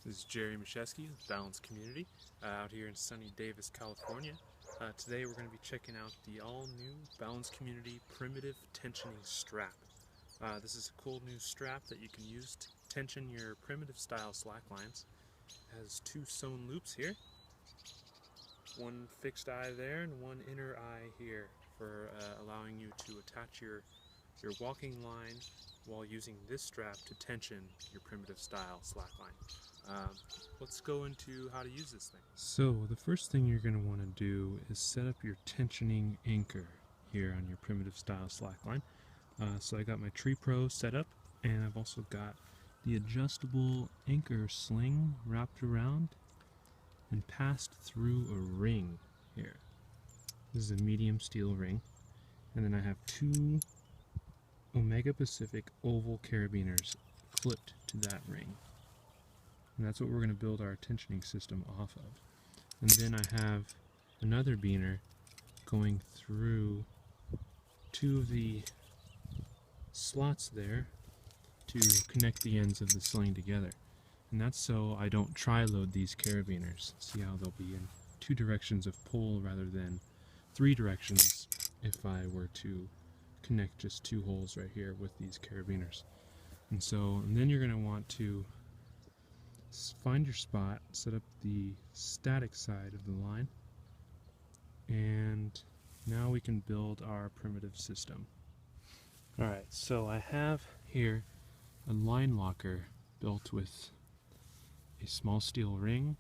This is Jerry Mashesky with Balance Community out here in sunny Davis, California. Today we're going to be checking out the all-new Balance Community Primitive Tensioning Strap. This is a cool new strap that you can use to tension your primitive style slack lines. It has two sewn loops here, one fixed eye there and one inner eye here for allowing you to attach your walking line while using this strap to tension your primitive style slack line. Let's go into how to use this thing. So the first thing you're going to want to do is set up your tensioning anchor here on your primitive style slack line. So I got my Tree Pro set up, and I've also got the adjustable anchor sling wrapped around and passed through a ring here. This is a medium steel ring, and then I have two Omega Pacific oval carabiners clipped to that ring. And that's what we're going to build our tensioning system off of. And then I have another biner going through two of the slots there to connect the ends of the sling together. And that's so I don't tri-load these carabiners. See how they'll be in two directions of pull rather than three directions if I were to connect just two holes right here with these carabiners. And then you're going to want to find your spot, set up the static side of the line, and now we can build our primitive system. Alright, so I have here a line locker built with a small steel ring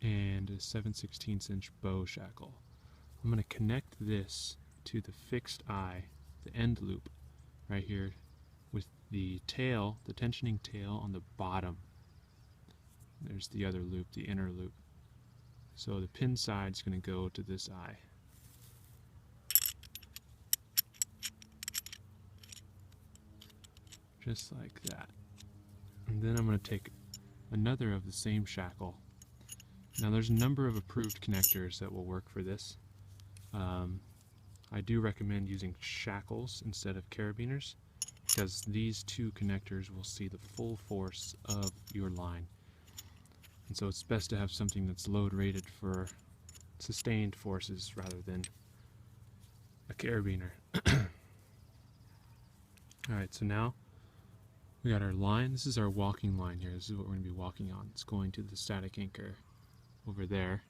and a 7/16 inch bow shackle. I'm going to connect this to the fixed eye, the end loop, right here, with the tail, the tensioning tail on the bottom. There's the other loop, the inner loop. So the pin side's going to go to this eye. Just like that. And then I'm going to take another of the same shackle. Now there's a number of approved connectors that will work for this. I do recommend using shackles instead of carabiners, because these two connectors will see the full force of your line. And so it's best to have something that's load rated for sustained forces rather than a carabiner. Alright, so now we got our line. This is our walking line here. This is what we're going to be walking on. It's going to the static anchor over there,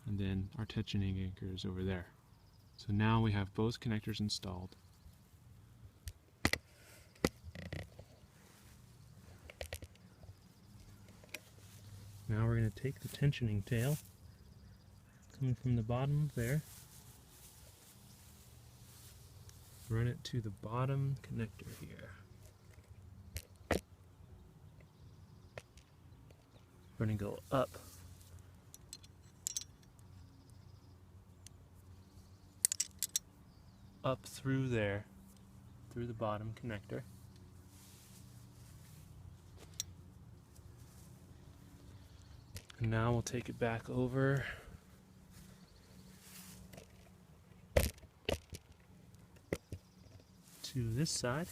and then our tensioning anchor is over there. So now we have both connectors installed. Now we're going to take the tensioning tail coming from the bottom there, run it to the bottom connector here. We're going to go up through there, through the bottom connector. And now we'll take it back over to this side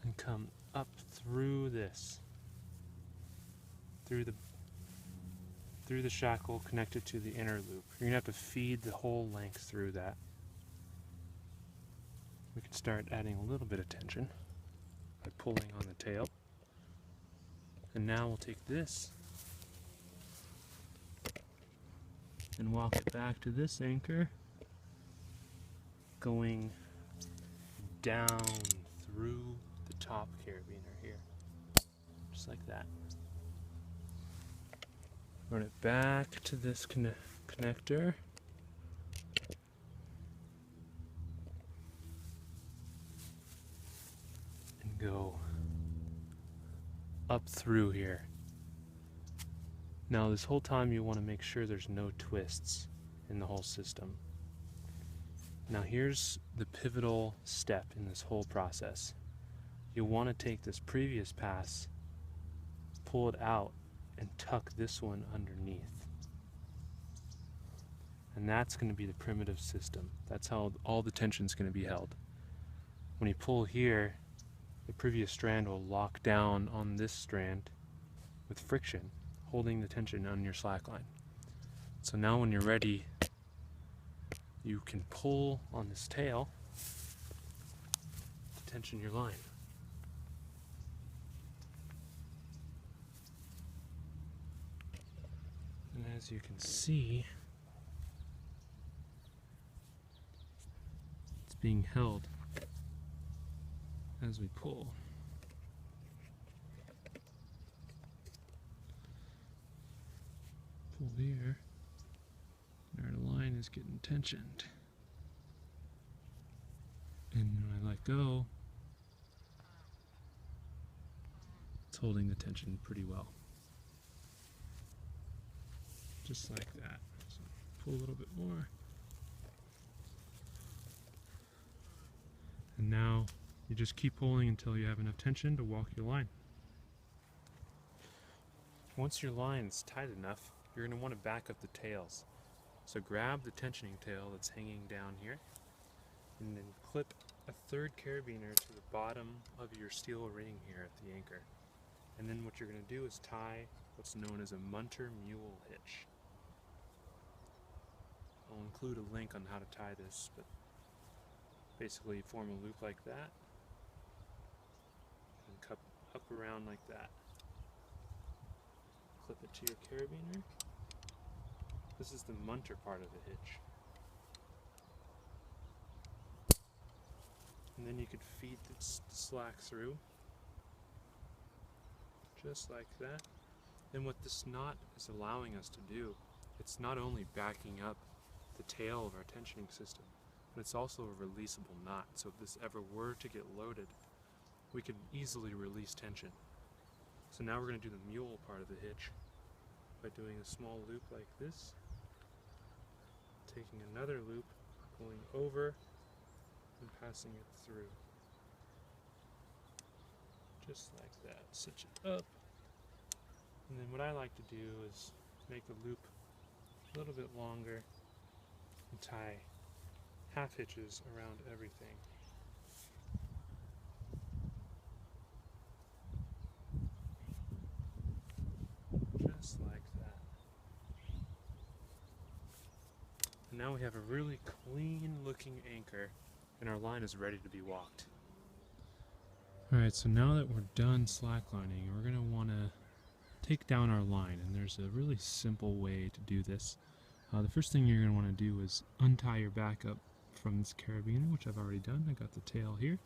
and come up through this, through the shackle connected to the inner loop. You're going to have to feed the whole length through that. We can start adding a little bit of tension by pulling on the tail. And now we'll take this and walk it back to this anchor, going down through the top carabiner here, just like that. Run it back to this connector, and go up through here. Now this whole time you want to make sure there's no twists in the whole system. Now here's the pivotal step in this whole process. You'll want to take this previous pass, pull it out, and tuck this one underneath. And that's going to be the primitive system. That's how all the tension's going to be held. When you pull here, the previous strand will lock down on this strand with friction, holding the tension on your slack line. So now when you're ready, you can pull on this tail to tension your line. And as you can see, it's being held as we pull. Pull here, and our line is getting tensioned. And when I let go, it's holding the tension pretty well. Just like that. So pull a little bit more. And now you just keep pulling until you have enough tension to walk your line. Once your line's tight enough, you're going to want to back up the tails. So grab the tensioning tail that's hanging down here, and then clip a third carabiner to the bottom of your steel ring here at the anchor. And then what you're going to do is tie what's known as a Munter Mule Hitch. I'll include a link on how to tie this, but basically form a loop like that and cup up around like that. Clip it to your carabiner. This is the Munter part of the hitch. And then you could feed the slack through, just like that. And what this knot is allowing us to do, it's not only backing up the tail of our tensioning system, but it's also a releasable knot. So if this ever were to get loaded, we could easily release tension. So now we're going to do the mule part of the hitch by doing a small loop like this, taking another loop, pulling over, and passing it through. Just like that. Cinch it up. And then what I like to do is make the loop a little bit longer and tie half hitches around everything. Just like that. And now we have a really clean looking anchor and our line is ready to be walked. Alright, so now that we're done slacklining, we're going to want to take down our line, and there's a really simple way to do this. The first thing you're going to want to do is untie your backup from this carabiner, which I've already done. I got the tail here.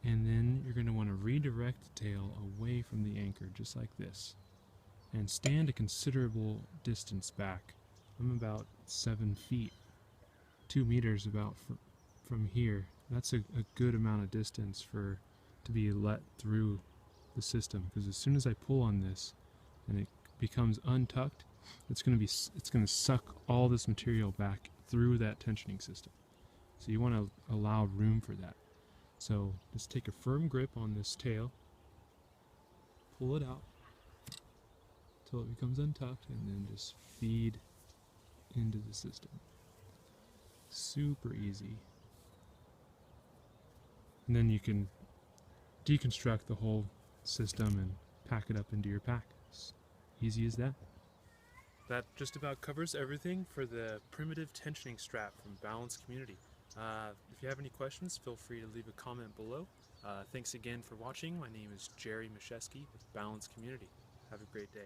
And then you're going to want to redirect the tail away from the anchor, just like this. And stand a considerable distance back. I'm about 7 feet, 2 meters about from here. That's a good amount of distance to be let through the system, because as soon as I pull on this and it becomes untucked, it's going to suck all this material back through that tensioning system. So you want to allow room for that. So just take a firm grip on this tail, pull it out until it becomes untucked, and then just feed into the system. Super easy. And then you can deconstruct the whole system and pack it up into your pack. It's easy as that. That just about covers everything for the primitive tensioning strap from Balance Community. If you have any questions, feel free to leave a comment below. Thanks again for watching. My name is Jerry Mashesky with Balance Community. Have a great day.